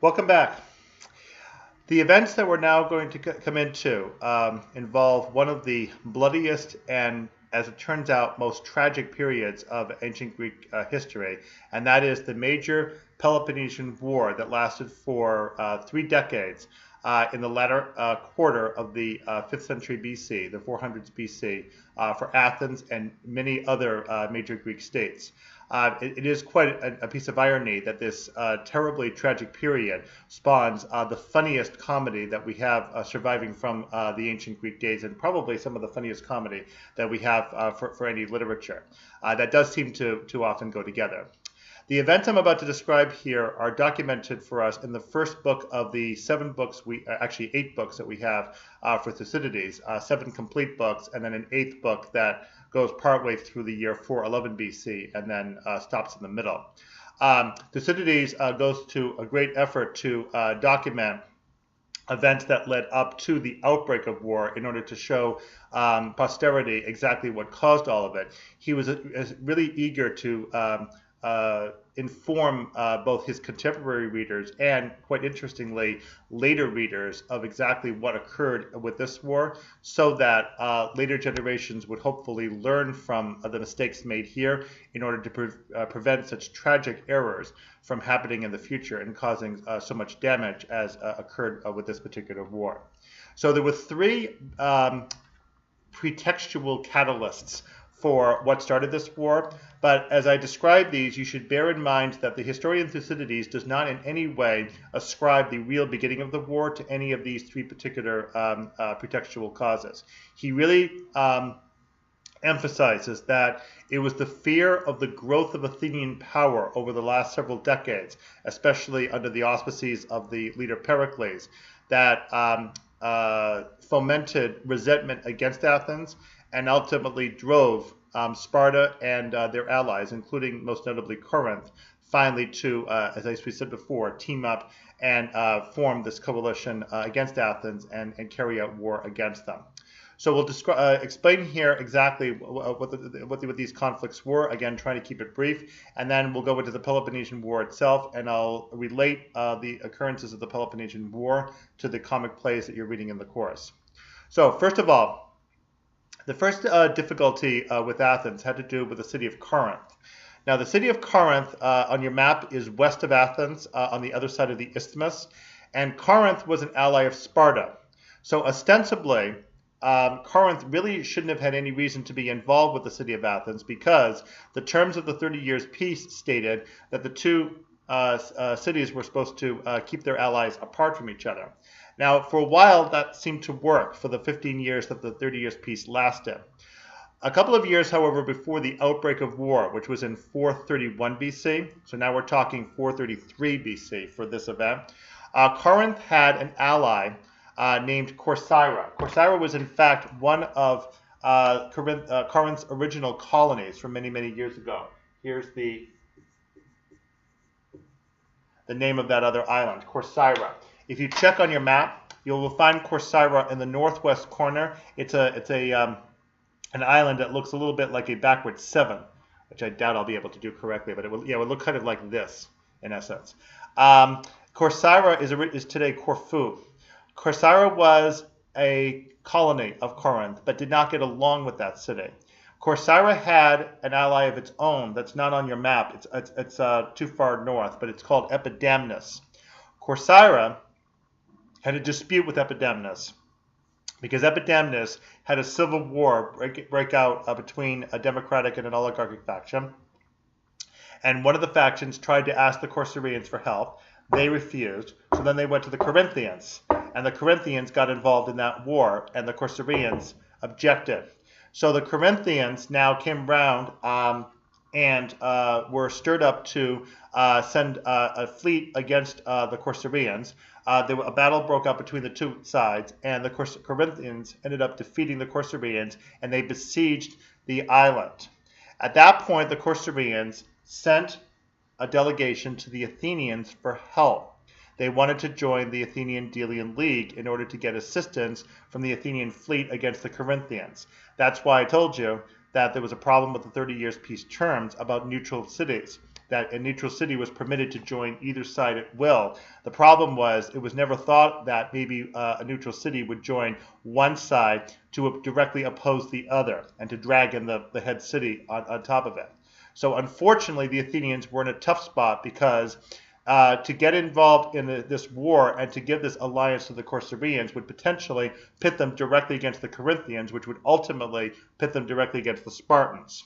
Welcome back. The events that we're now going to come into involve one of the bloodiest and, as it turns out, most tragic periods of ancient Greek history, and that is the major Peloponnesian War that lasted for 3 decades in the latter quarter of the 5th century BC, the 400s BC, for Athens and many other major Greek states. It is quite a piece of irony that this terribly tragic period spawns the funniest comedy that we have surviving from the ancient Greek days, and probably some of the funniest comedy that we have for any literature. That does seem to often go together. The events I'm about to describe here are documented for us in the first book of the 7 books, actually 8 books that we have for Thucydides, 7 complete books, and then an 8th book that goes partway through the year 411 BC and then stops in the middle. Thucydides goes to a great effort to document events that led up to the outbreak of war in order to show posterity exactly what caused all of it. He was really eager to inform both his contemporary readers and, quite interestingly, later readers of exactly what occurred with this war, so that later generations would hopefully learn from the mistakes made here in order to prevent such tragic errors from happening in the future and causing so much damage as occurred with this particular war. So there were 3 pretextual catalysts for what started this war, but as I describe these, you should bear in mind that the historian Thucydides does not in any way ascribe the real beginning of the war to any of these 3 particular pretextual causes. He really emphasizes that it was the fear of the growth of Athenian power over the last several decades, especially under the auspices of the leader Pericles, that fomented resentment against Athens and ultimately drove Sparta and their allies, including most notably Corinth, finally to, as we said before, team up and form this coalition against Athens and carry out war against them. So we'll explain here exactly what these conflicts were, again trying to keep it brief, and then we'll go into the Peloponnesian War itself, and I'll relate the occurrences of the Peloponnesian War to the comic plays that you're reading in the course. So first of all, the first difficulty with Athens had to do with the city of Corinth. Now, the city of Corinth on your map is west of Athens on the other side of the isthmus, and Corinth was an ally of Sparta. So ostensibly, Corinth really shouldn't have had any reason to be involved with the city of Athens, because the terms of the 30 Years' Peace stated that the 2 cities were supposed to keep their allies apart from each other. Now, for a while, that seemed to work for the 15 years that the 30 Years' Peace lasted. A couple of years, however, before the outbreak of war, which was in 431 BC, so now we're talking 433 BC for this event, Corinth had an ally named Corcyra. Corcyra was, in fact, one of Corinth's original colonies from many, many years ago. Here's the name of that other island, Corcyra. If you check on your map, you will find Corcyra in the northwest corner. It's an island that looks a little bit like a backward 7, which I doubt I'll be able to do correctly, but it would look kind of like this in essence. Corcyra is today Corfu. Corcyra was a colony of Corinth, but did not get along with that city. Corcyra had an ally of its own that's not on your map. It's too far north, but it's called Epidamnus. Corcyra had a dispute with Epidamnus because Epidamnus had a civil war break out between a democratic and an oligarchic faction. And one of the factions tried to ask the Corcyraeans for help. They refused. So then they went to the Corinthians. And the Corinthians got involved in that war, and the Corcyraeans objected. So the Corinthians now came round and were stirred up to send a fleet against the Corcyraeans. A battle broke out between the 2 sides, and the Corinthians ended up defeating the Corcyraeans, and they besieged the island. At that point, the Corcyraeans sent a delegation to the Athenians for help. They wanted to join the Athenian Delian League in order to get assistance from the Athenian fleet against the Corinthians. That's why I told you that there was a problem with the 30 Years' Peace terms about neutral cities. that a neutral city was permitted to join either side at will. The problem was it was never thought that maybe a neutral city would join one side to directly oppose the other and to drag in the head city on top of it. So unfortunately, the Athenians were in a tough spot because to get involved in this war and to give this alliance to the Corcyraeans would potentially pit them directly against the Corinthians, which would ultimately pit them directly against the Spartans.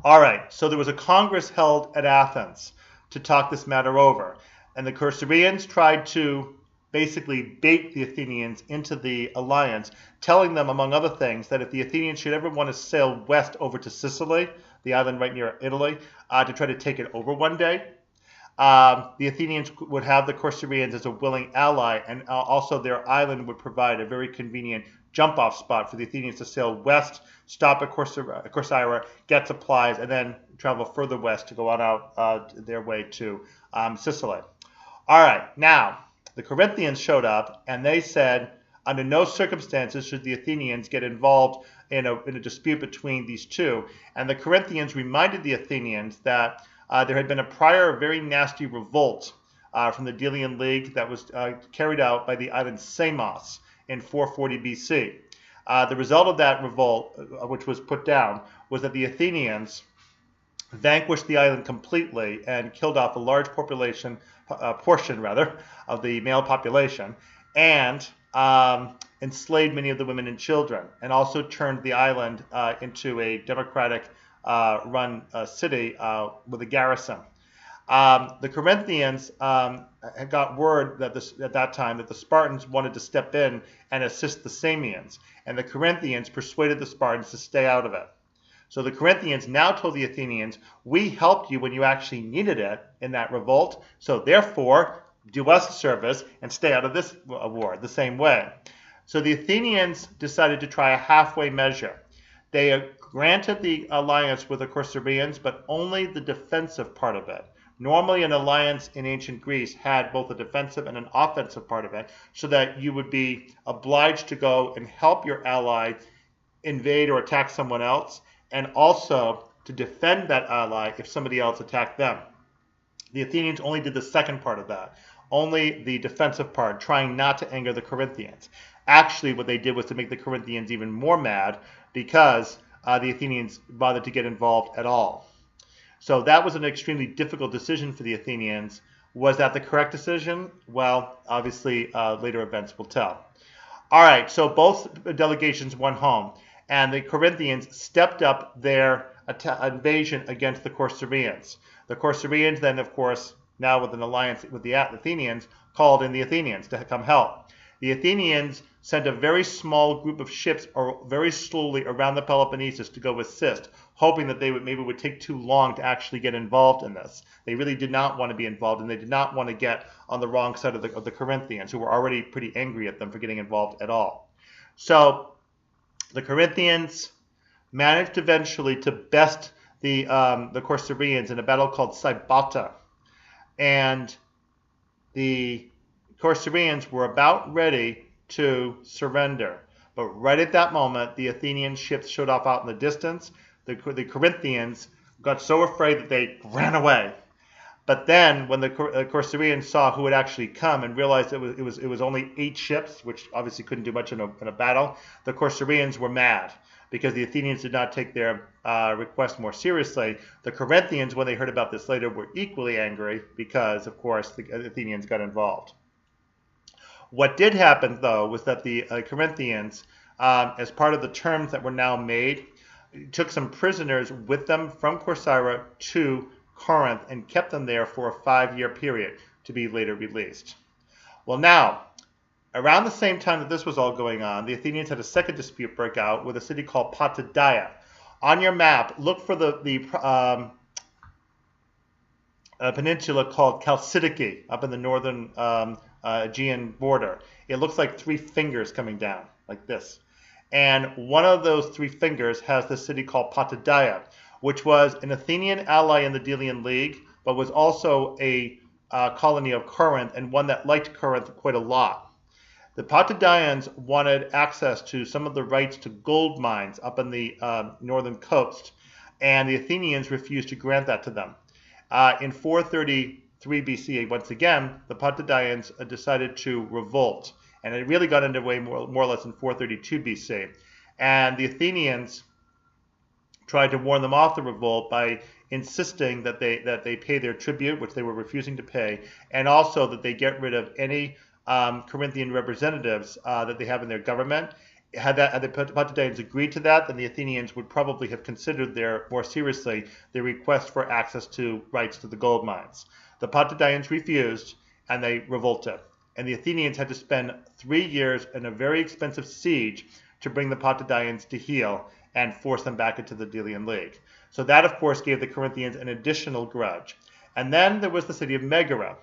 All right, so there was a congress held at Athens to talk this matter over, and the Corcyraeans tried to basically bait the Athenians into the alliance, telling them, among other things, that if the Athenians should ever want to sail west over to Sicily, the island right near Italy, to try to take it over one day, the Athenians would have the Corcyraeans as a willing ally, and also their island would provide a very convenient jump-off spot for the Athenians to sail west, stop at Corcyra, get supplies, and then travel further west to go on out their way to Sicily. All right, now, the Corinthians showed up, and they said, under no circumstances should the Athenians get involved in a dispute between these two. And the Corinthians reminded the Athenians that there had been a prior very nasty revolt from the Delian League that was carried out by the island Samos in 440 BC. The result of that revolt, which was put down, was that the Athenians vanquished the island completely and killed off a large portion of the male population, and enslaved many of the women and children, and also turned the island into a democratic run city with a garrison. The Corinthians had got word that at that time that the Spartans wanted to step in and assist the Samians, and the Corinthians persuaded the Spartans to stay out of it. So the Corinthians now told the Athenians, we helped you when you actually needed it in that revolt, so therefore do us a service and stay out of this war the same way. So the Athenians decided to try a halfway measure. They granted the alliance with the Corcyraeans, but only the defensive part of it. Normally, an alliance in ancient Greece had both a defensive and an offensive part of it, so that you would be obliged to go and help your ally invade or attack someone else, and also to defend that ally if somebody else attacked them. The Athenians only did the second part of that, only the defensive part, trying not to anger the Corinthians. Actually, what they did was to make the Corinthians even more mad because the Athenians bothered to get involved at all. So that was an extremely difficult decision for the Athenians. Was that the correct decision? Well, obviously, later events will tell. All right, so both delegations went home, and the Corinthians stepped up their invasion against the Corcyraeans. The Corcyraeans then, of course, now with an alliance with the Athenians, called in the Athenians to come help. The Athenians sent a very small group of ships very slowly around the Peloponnesus to go assist, hoping that they would take too long to actually get involved in this. They really did not want to be involved, and they did not want to get on the wrong side of the Corinthians, who were already pretty angry at them for getting involved at all. So the Corinthians managed eventually to best the Corcyraeans in a battle called Sybota, and the Corcyraeans were about ready to surrender. But right at that moment, the Athenian ships showed up out in the distance. The Corinthians got so afraid that they ran away. But then, when the Corcyraeans saw who had actually come and realized it was only 8 ships, which obviously couldn't do much in a battle, the Corcyraeans were mad because the Athenians did not take their request more seriously. The Corinthians, when they heard about this later, were equally angry because, of course, the Athenians got involved. What did happen, though, was that the Corinthians, as part of the terms that were now made, took some prisoners with them from Corcyra to Corinth and kept them there for a 5-year period to be later released. Well, now, around the same time that this was all going on, the Athenians had a second dispute break out with a city called Patadaia. On your map, look for the peninsula called Chalcidike up in the northern Aegean border. It looks like 3 fingers coming down, like this. And one of those 3 fingers has the city called Patadaia, which was an Athenian ally in the Delian League, but was also a colony of Corinth, and one that liked Corinth quite a lot. The Patadaians wanted access to some of the rights to gold mines up in the northern coast, and the Athenians refused to grant that to them. In 433 BC, once again, the Potidæans decided to revolt, and it really got underway more or less in 432 BC. And the Athenians tried to warn them off the revolt by insisting that they pay their tribute, which they were refusing to pay, and also that they get rid of any Corinthian representatives that they have in their government. Had the Potidæans agreed to that, then the Athenians would probably have considered more seriously their request for access to rights to the gold mines. The Potidæans refused, and they revolted. And the Athenians had to spend 3 years in a very expensive siege to bring the Potidæans to heel and force them back into the Delian League. So that, of course, gave the Corinthians an additional grudge. And then there was the city of Megara.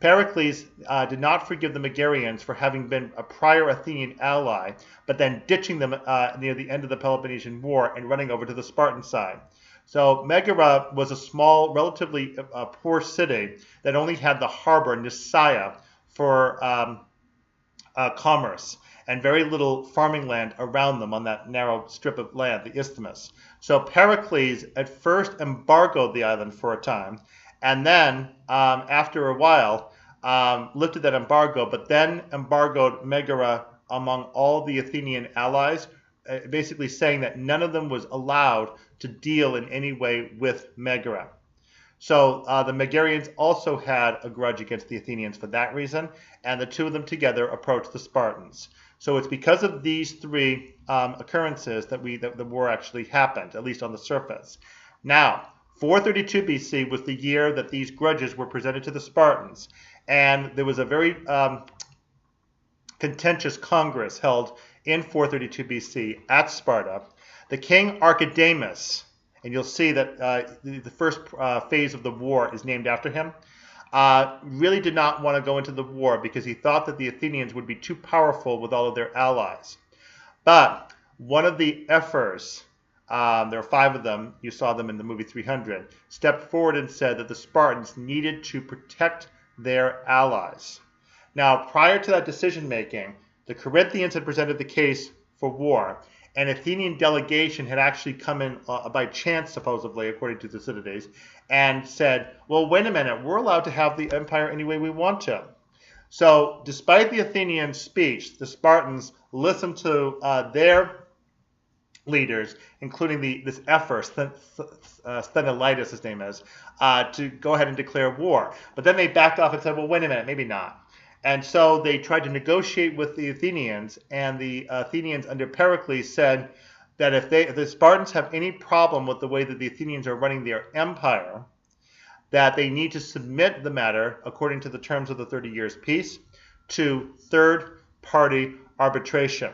Pericles did not forgive the Megarians for having been a prior Athenian ally, but then ditching them near the end of the Peloponnesian War and running over to the Spartan side. So Megara was a small, relatively poor city that only had the harbor, Nisaea, for commerce, and very little farming land around them on that narrow strip of land, the isthmus. So Pericles at first embargoed the island for a time, and then, after a while, lifted that embargo, but then embargoed Megara among all the Athenian allies, basically saying that none of them was allowed to deal in any way with Megara. So the Megarians also had a grudge against the Athenians for that reason, and the two of them together approached the Spartans. So it's because of these three occurrences that the war actually happened, at least on the surface. Now, 432 BC was the year that these grudges were presented to the Spartans, and there was a very contentious congress held in 432 BC at Sparta. The king Archidamus, and you'll see that the first phase of the war is named after him, really did not want to go into the war because he thought that the Athenians would be too powerful with all of their allies. But one of the ephors, there are 5 of them, you saw them in the movie 300, stepped forward and said that the Spartans needed to protect their allies. Now, prior to that decision-making, the Corinthians had presented the case for war. An Athenian delegation had actually come in by chance, supposedly, according to Thucydides, and said, well, wait a minute, we're allowed to have the empire any way we want to. So, despite the Athenian speech, the Spartans listened to their leaders, including this ephor, Sthenelaitis, his name is, to go ahead and declare war. But then they backed off and said, well, wait a minute, maybe not. And so they tried to negotiate with the Athenians, and the Athenians under Pericles said that if the Spartans have any problem with the way that the Athenians are running their empire, that they need to submit the matter, according to the terms of the 30 Years' Peace, to third-party arbitration.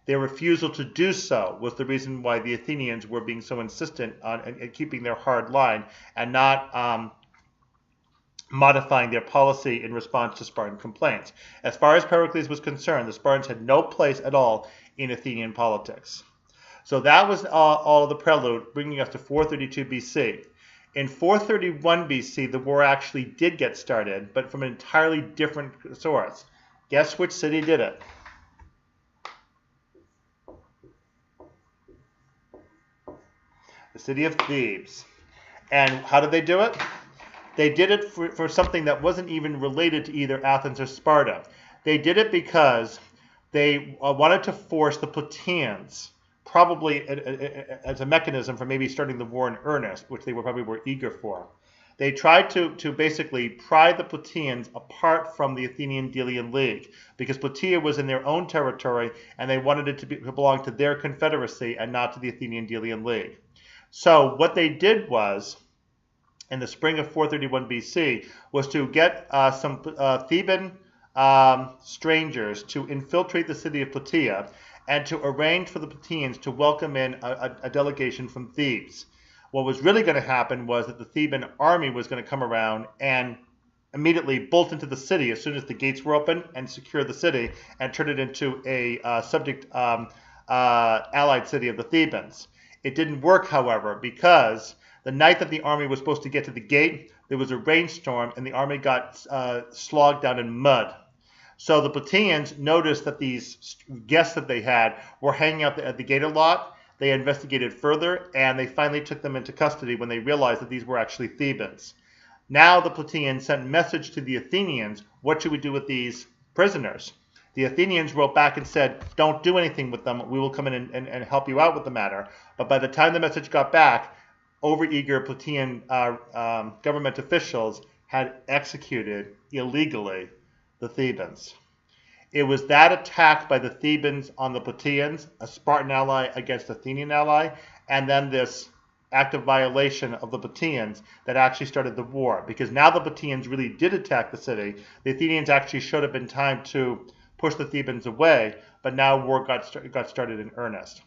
Their refusal to do so was the reason why the Athenians were being so insistent on keeping their hard line and not modifying their policy in response to Spartan complaints. As far as Pericles was concerned, the Spartans had no place at all in Athenian politics. So that was all of the prelude, bringing us to 432 BC. In 431 BC, the war actually did get started, but from an entirely different source. Guess which city did it? The city of Thebes. And how did they do it? They did it for something that wasn't even related to either Athens or Sparta. They did it because they wanted to force the Plataeans, probably as a mechanism for maybe starting the war in earnest, which they probably were eager for. They tried to basically pry the Plataeans apart from the Athenian Delian League, because Plataea was in their own territory, and they wanted it to belong to their confederacy and not to the Athenian Delian League. So what they did was, in the spring of 431 BC, was to get some Theban strangers to infiltrate the city of Plataea and to arrange for the Plataeans to welcome in a delegation from Thebes. What was really going to happen was that the Theban army was going to come around and immediately bolt into the city as soon as the gates were open and secure the city and turn it into a subject allied city of the Thebans. It didn't work, however, because the night that the army was supposed to get to the gate, there was a rainstorm and the army got slogged down in mud. So the Plataeans noticed that these guests that they had were hanging out at the gate a lot. They investigated further, and they finally took them into custody when they realized that these were actually Thebans. Now the Plataeans sent a message to the Athenians, what should we do with these prisoners? The Athenians wrote back and said, don't do anything with them, we will come in and help you out with the matter. But by the time the message got back, overeager Plataean government officials had executed illegally the Thebans. It was that attack by the Thebans on the Plataeans, a Spartan ally against Athenian ally, and then this act of violation of the Plataeans that actually started the war. Because now the Plataeans really did attack the city. The Athenians actually showed up in time to push the Thebans away, but now war got started in earnest.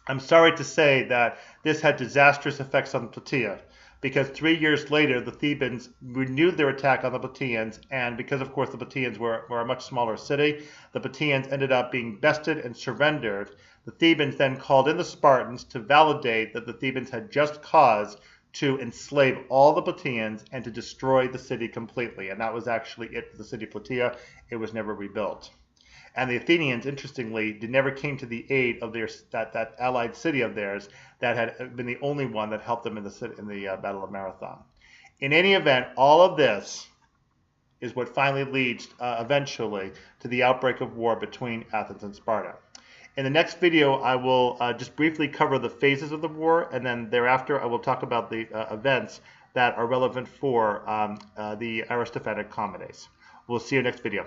I'm sorry to say that this had disastrous effects on Plataea, because 3 years later the Thebans renewed their attack on the Plataeans, and because of course the Plataeans were a much smaller city, the Plataeans ended up being bested and surrendered. The Thebans then called in the Spartans to validate that the Thebans had just cause to enslave all the Plataeans and to destroy the city completely, and that was actually it for the city of Plataea. It was never rebuilt. And the Athenians, interestingly, never came to the aid of that allied city of theirs that had been the only one that helped them in the Battle of Marathon. In any event, all of this is what finally leads eventually to the outbreak of war between Athens and Sparta. In the next video, I will just briefly cover the phases of the war, and then thereafter I will talk about the events that are relevant for the Aristophatic comedies. We'll see you next video.